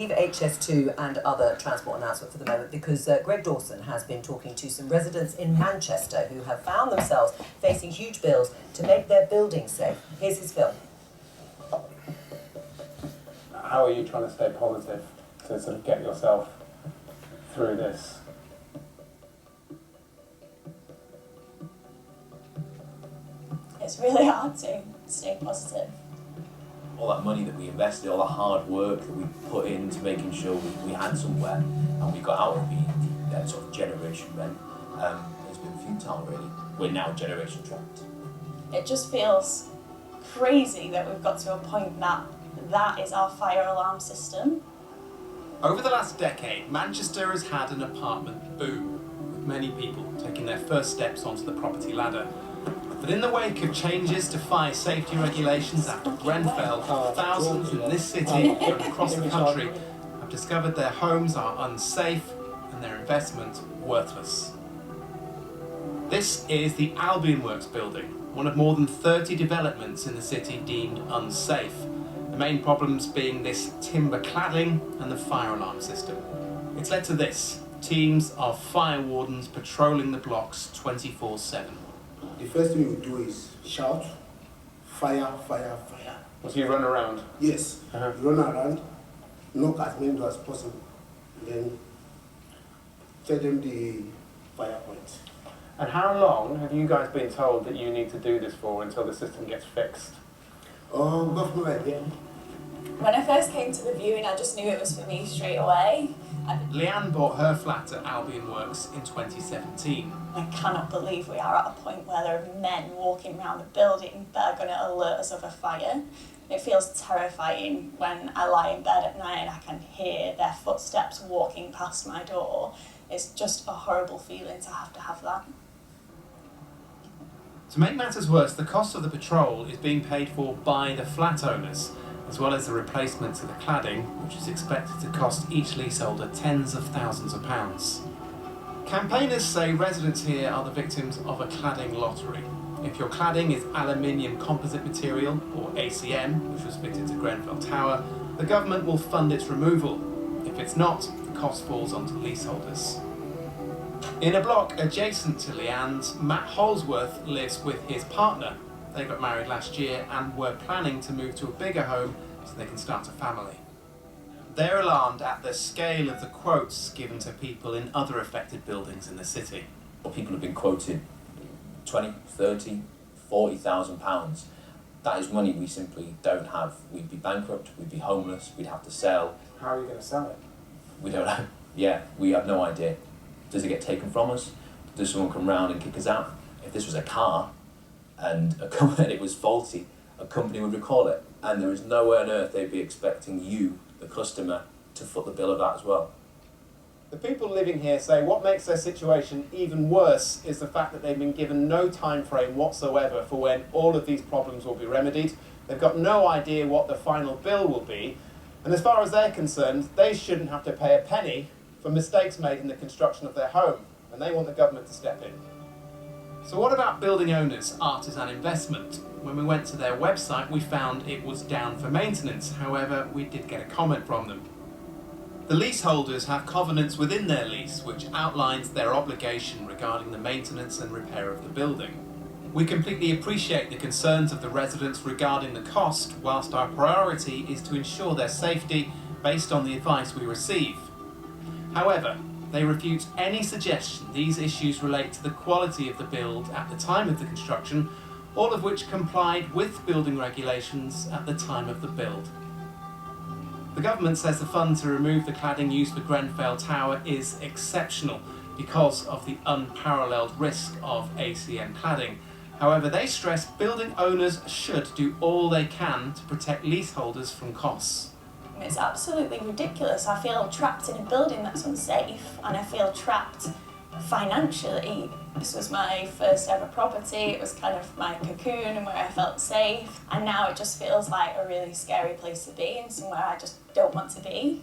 Leave HS2 and other transport announcement for the moment because Greg Dawson has been talking to some residents in Manchester who have found themselves facing huge bills to make their buildings safe. Here's his film. How are you trying to stay positive to sort of get yourself through this? It's really hard to stay positive. All that money that we invested, all the hard work that we put into making sure we had somewhere and we got out of that sort of generation rent has been futile really. We're now generation trapped. It just feels crazy that we've got to a point that is our fire alarm system. Over the last decade, Manchester has had an apartment boom, with many people taking their first steps onto the property ladder. But in the wake of changes to fire safety regulations after Grenfell, thousands in this city and across the country have discovered their homes are unsafe and their investment worthless. This is the Albion Works building, one of more than 30 developments in the city deemed unsafe. The main problems being this timber cladding and the fire alarm system. It's led to this: teams of fire wardens patrolling the blocks 24/7. The first thing you do is shout, fire, fire, fire. So you run around? Yes, you run around, knock as many doors as possible, then tell them the fire point. And how long have you guys been told that you need to do this for until the system gets fixed? Got no idea. When I first came to the viewing, I just knew it was for me straight away. Leanne bought her flat at Albion Works in 2017. I cannot believe we are at a point where there are men walking around the building that are going to alert us of a fire. It feels terrifying when I lie in bed at night and I can hear their footsteps walking past my door. It's just a horrible feeling to have that. To make matters worse, the cost of the patrol is being paid for by the flat owners, as well as the replacement to the cladding, which is expected to cost each leaseholder tens of thousands of pounds. Campaigners say residents here are the victims of a cladding lottery. If your cladding is aluminium composite material, or ACM, which was fitted to Grenfell Tower, the government will fund its removal. If it's not, the cost falls onto leaseholders. In a block adjacent to Leanne's, Matt Holsworth lives with his partner. They got married last year and were planning to move to a bigger home so they can start a family. They're alarmed at the scale of the quotes given to people in other affected buildings in the city. People have been quoted 20, 30, 40,000 pounds. That is money we simply don't have. We'd be bankrupt, we'd be homeless, we'd have to sell. How are you going to sell it? We don't know. Yeah, we have no idea. Does it get taken from us? Does someone come round and kick us out? If this was a car and it was faulty, a company would recall it. And there is no way on earth they'd be expecting you, the customer, to foot the bill of that as well. The people living here say what makes their situation even worse is the fact that they've been given no time frame whatsoever for when all of these problems will be remedied. They've got no idea what the final bill will be, and as far as they're concerned, they shouldn't have to pay a penny for mistakes made in the construction of their home, and they want the government to step in. So what about building owners, Artisan Investment? When we went to their website, we found it was down for maintenance. However, we did get a comment from them. The leaseholders have covenants within their lease which outlines their obligation regarding the maintenance and repair of the building. We completely appreciate the concerns of the residents regarding the cost, whilst our priority is to ensure their safety based on the advice we receive. However, they refute any suggestion these issues relate to the quality of the build at the time of the construction, all of which complied with building regulations at the time of the build. The government says the fund to remove the cladding used for Grenfell Tower is exceptional because of the unparalleled risk of ACM cladding. However, they stress building owners should do all they can to protect leaseholders from costs. It's absolutely ridiculous. I feel trapped in a building that's unsafe and I feel trapped financially. This was my first ever property. It was kind of my cocoon and where I felt safe. And now it just feels like a really scary place to be and somewhere I just don't want to be.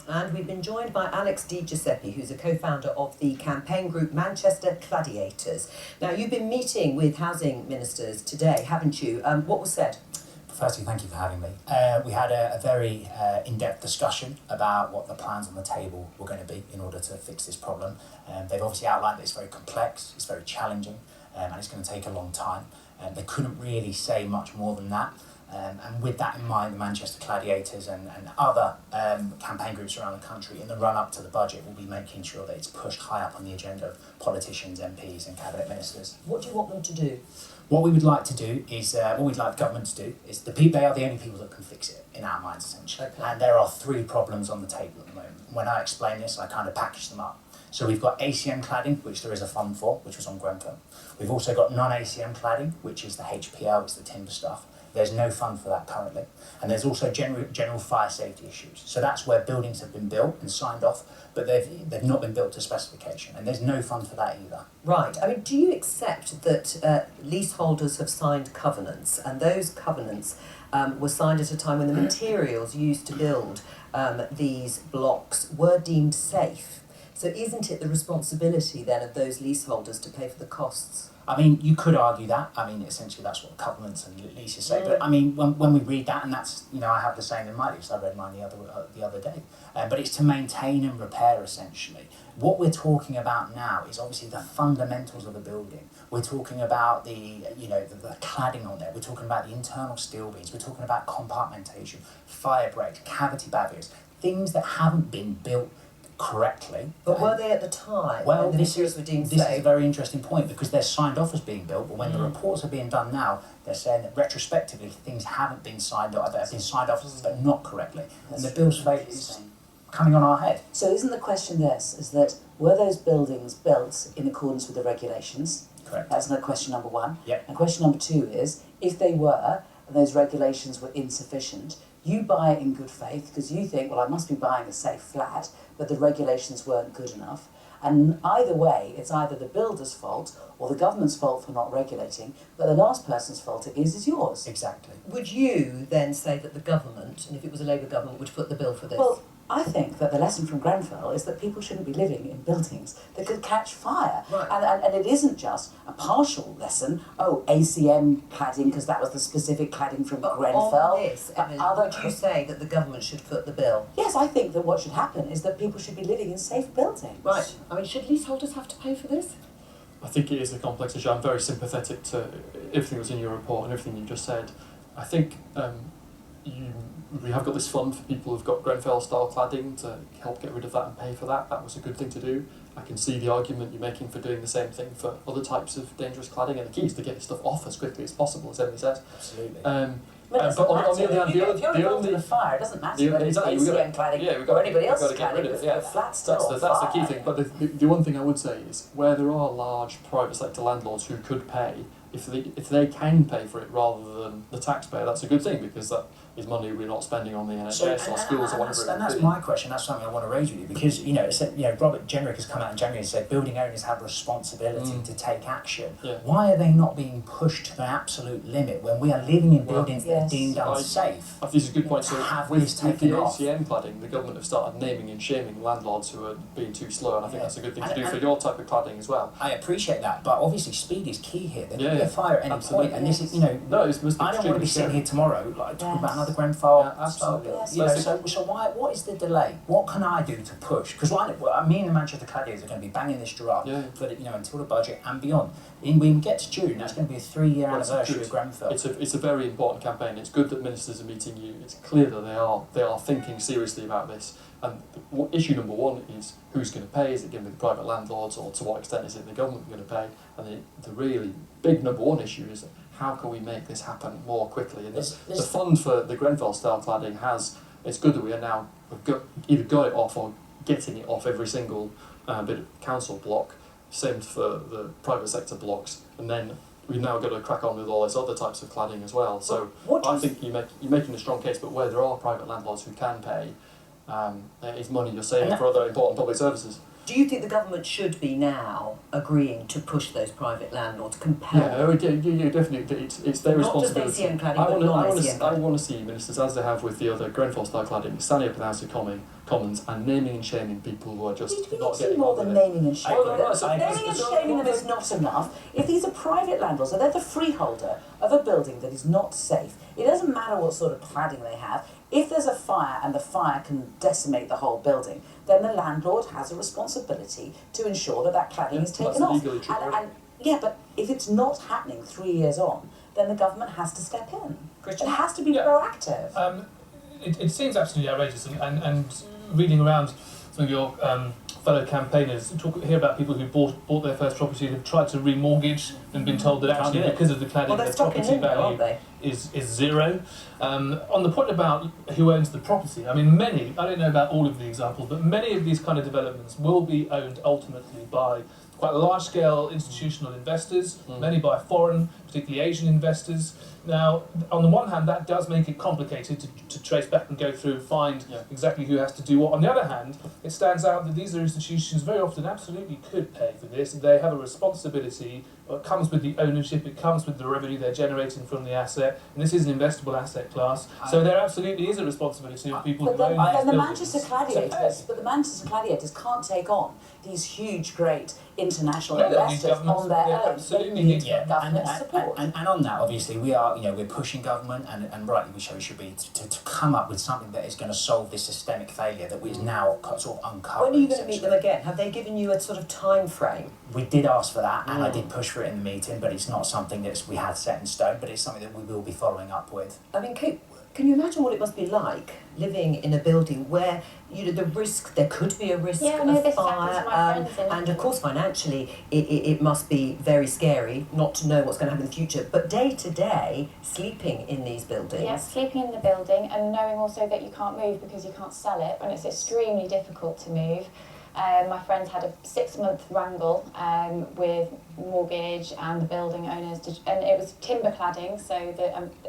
And we've been joined by Alex Di Giuseppe, who's a co-founder of the campaign group Manchester Gladiators. Now, you've been meeting with housing ministers today, haven't you? What was said? firstly, thank you for having me. We had a very in-depth discussion about what the plans on the table were going to be in order to fix this problem. They've obviously outlined that it's very complex, it's very challenging, and it's going to take a long time. They couldn't really say much more than that. And with that in mind, the Manchester Gladiators and other campaign groups around the country in the run-up to the budget will be making sure that it's pushed high up on the agenda of politicians, MPs and cabinet ministers. What do you want them to do? What we would like to do is, what we'd like the government to do is, they are the only people that can fix it, in our minds essentially. Okay. And there are 3 problems on the table at the moment. When I explain this, I kind of package them up. So we've got ACM cladding, which there is a fund for, which was on Grenfell. We've also got non-ACM cladding, which is the HPL, it's the timber stuff. There's no fund for that currently. And there's also general fire safety issues. So that's where buildings have been built and signed off, but they've not been built to specification. And there's no fund for that either. Right. I mean, do you accept that leaseholders have signed covenants, and those covenants were signed at a time when the materials used to build these blocks were deemed safe? So isn't it the responsibility then of those leaseholders to pay for the costs? I mean, you could argue that. I mean, essentially that's what covenants and leases say. But I mean, when we read that, and that's, you know, I have the same in my lease. I read mine the other day. But it's to maintain and repair essentially. What we're talking about now is obviously the fundamentals of the building. We're talking about the cladding on there. We're talking about the internal steel beams. We're talking about compartmentation, fire breaks, cavity barriers, things that haven't been built correctly. But were they at the time Well, when the this materials were deemed is safe? a very interesting point because they're signed off as being built, but when the reports are being done now, they're saying that retrospectively things haven't been signed off, that have been signed off but not correctly. And the bill's fate is coming on our head. So isn't the question this, is that were those buildings built in accordance with the regulations? Correct. That's question number 1. Yep. And question number 2 is, if they were, and those regulations were insufficient, you buy it in good faith because you think, well, I must be buying a safe flat, but the regulations weren't good enough. And either way, it's either the builder's fault or the government's fault for not regulating, but the last person's fault it is yours. Exactly. Would you then say that the government, and if it was a Labour government, would foot the bill for this? Well, I think that the lesson from Grenfell is that people shouldn't be living in buildings that could catch fire. Right. And it isn't just a partial lesson, ACM cladding, because that was the specific cladding from But Grenfell. on this, but Emily, other would you say that the government should foot the bill? Yes, I think that what should happen is that people should be living in safe buildings. Right. I mean, should leaseholders have to pay for this? I think it is a complex issue. I'm very sympathetic to everything that's in your report and everything you just said. I think we have got this fund for people who've got Grenfell-style cladding to help get rid of that and pay for that. That was a good thing to do. I can see the argument you're making for doing the same thing for other types of dangerous cladding, and the key is to get this stuff off as quickly as possible, as Emily says. Absolutely. But it But on the doesn't other matter. hand, If you're the involved in only a fire, it doesn't matter the- whether it's exactly, we've ACM got- cladding yeah, we've got- or anybody we've got else's to get rid cladding. of it, yeah. The flat's still That's the key fire. thing. But the one thing I would say is where there are large private sector landlords who could pay, if they can pay for it rather than the taxpayer, that's a good thing because that is money we're not spending on the NHS or schools or whatever it and that's would my question. That's something I want to raise with you because Robert Jenrick has come out in January and said building owners have responsibility to take action. Yeah. Why are they not being pushed to the absolute limit when we are living in buildings that are yes. deemed I- unsafe? I think it's a good point. So Have with this the taken off. ACM cladding, the government have started naming and shaming landlords who are being too slow, and I think Yeah. that's a good thing to And- do for and- your type of cladding as well. I appreciate that, but obviously speed is key here. There could Yeah, be a yeah. fire at any Absolutely. point, and this is, No, it must be I don't want to be extremely sitting scary. here tomorrow like talking about Yes. another Grenfell Yeah, absolutely. Yes. So what is the delay? What can I do to push? Because me and the Manchester Gladiators are going to be banging this drum Yeah. for until the budget and beyond. When we get to June, that's going to be a 3-year Well, it's anniversary good. of Grenfell. It's a very important campaign. It's good that ministers are meeting you. It's clear that they are thinking seriously about this. And issue number 1 is who's going to pay? Is it going to be the private landlords, or to what extent is it the government going to pay? And the really big number 1 issue is how can we make this happen more quickly? And the fund for the Grenfell style cladding it's good that we've either got it off or getting it off every single bit of council block. Same for the private sector blocks, and then we've now got to crack on with all those other types of cladding as well. So What do I you think you're making a strong case, but where there are private landlords who can pay, It's money you're saving for other important public services. Do you think the government should be now agreeing to push those private landlords, compel them? Yeah, definitely. It's their responsibility. Not just ACM cladding, but non-ACM cladding. I want to see ministers, as they have with the other Grenfell style cladding, standing up in the House of Commons and naming and shaming people who are just We not need to getting do more on than with it. naming and shaming them. Naming and it's- shaming them is not enough. If these are private landlords, and they're the freeholder of a building that is not safe, it doesn't matter what sort of cladding they have. If there's a fire and the fire can decimate the whole building, then the landlord has a responsibility to ensure that that cladding is taken that's off. legally true, right? Yeah, but if it's not happening 3 years on, then the government has to step in. It has to be proactive. It seems absolutely outrageous, and reading around some of your fellow campaigners, hear about people who bought their first property and have tried to remortgage and been told that actually because of the cladding their property value is zero. On the point about who owns the property, I mean many, I don't know about all of the examples, but many of these kind of developments will be owned ultimately by quite large-scale institutional investors, many by foreign, particularly Asian investors. Now, on the one hand, that does make it complicated to trace back and go through and find exactly who has to do what. On the other hand, it stands out that these are institutions very often absolutely could pay for this. They have a responsibility. It comes with the ownership, it comes with the revenue they're generating from the asset, and this is an investable asset class. So there absolutely is a responsibility of people who own these the buildings. But the Manchester Gladiators can't take on these huge, great international investors on their own. They need government support. And on that, obviously, we're pushing government, and rightly we should be to come up with something that is going to solve this systemic failure that is now sort of uncovered. When are you going to meet them again? Have they given you a sort of time frame? We did ask for that, and I did push for it in the meeting, but it's not something that we had set in stone, but it's something that we will be following up with. I mean, Kate, can you imagine what it must be like living in a building where the risk, there could be a risk of fire, and of course financially it must be very scary not to know what's going to happen in the future, but day to day sleeping in these buildings. Yeah, sleeping in the building and knowing also that you can't move because you can't sell it, and it's extremely difficult to move. My friends had a 6-month wrangle with mortgage and the building owners, and it was timber cladding, so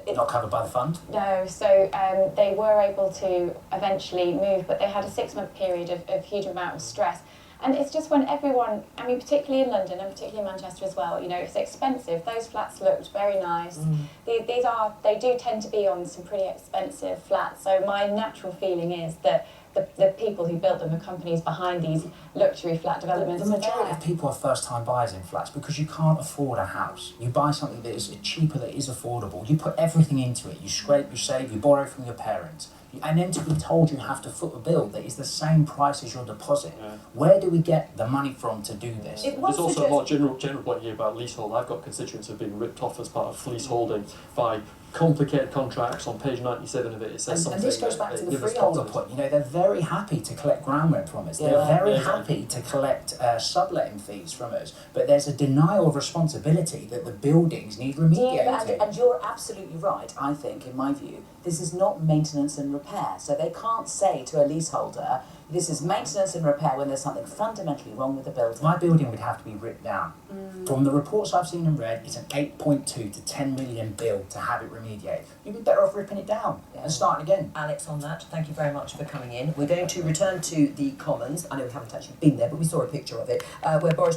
it's not covered by the fund? No, so they were able to eventually move, but they had a 6-month period of huge amount of stress. And it's just when everyone, I mean, particularly in London and particularly in Manchester as well, it's expensive. Those flats looked very nice. They do tend to be on some pretty expensive flats. So my natural feeling is that the people who built them, the companies behind these luxury flat developments. The majority of people are first-time buyers in flats because you can't afford a house. You buy something that is cheaper, that is affordable. You put everything into it. You scrape, you save, you borrow from your parents. And then to be told you have to foot a bill that is the same price as your deposit. Yeah. Where do we get the money from to do this? There's also a more general point here about leasehold. I've got constituents who are being ripped off as part of leaseholding by complicated contracts. On page 97 of it, it says something. And this goes back to the freeholder point. They're very happy to collect ground rent from us. They're very happy to collect subletting fees from us. But there's a denial of responsibility that the buildings need remediating. And you're absolutely right, I think, in my view. This is not maintenance and repair. So they can't say to a leaseholder, this is maintenance and repair when there's something fundamentally wrong with the building. My building would have to be ripped down. From the reports I've seen and read, it's an 8.2 to 10 million bill to have it remediated. You'd be better off ripping it down and starting again. Alex, on that, thank you very much for coming in. We're going to return to the Commons. I know we haven't actually been there, but we saw a picture of it, where Boris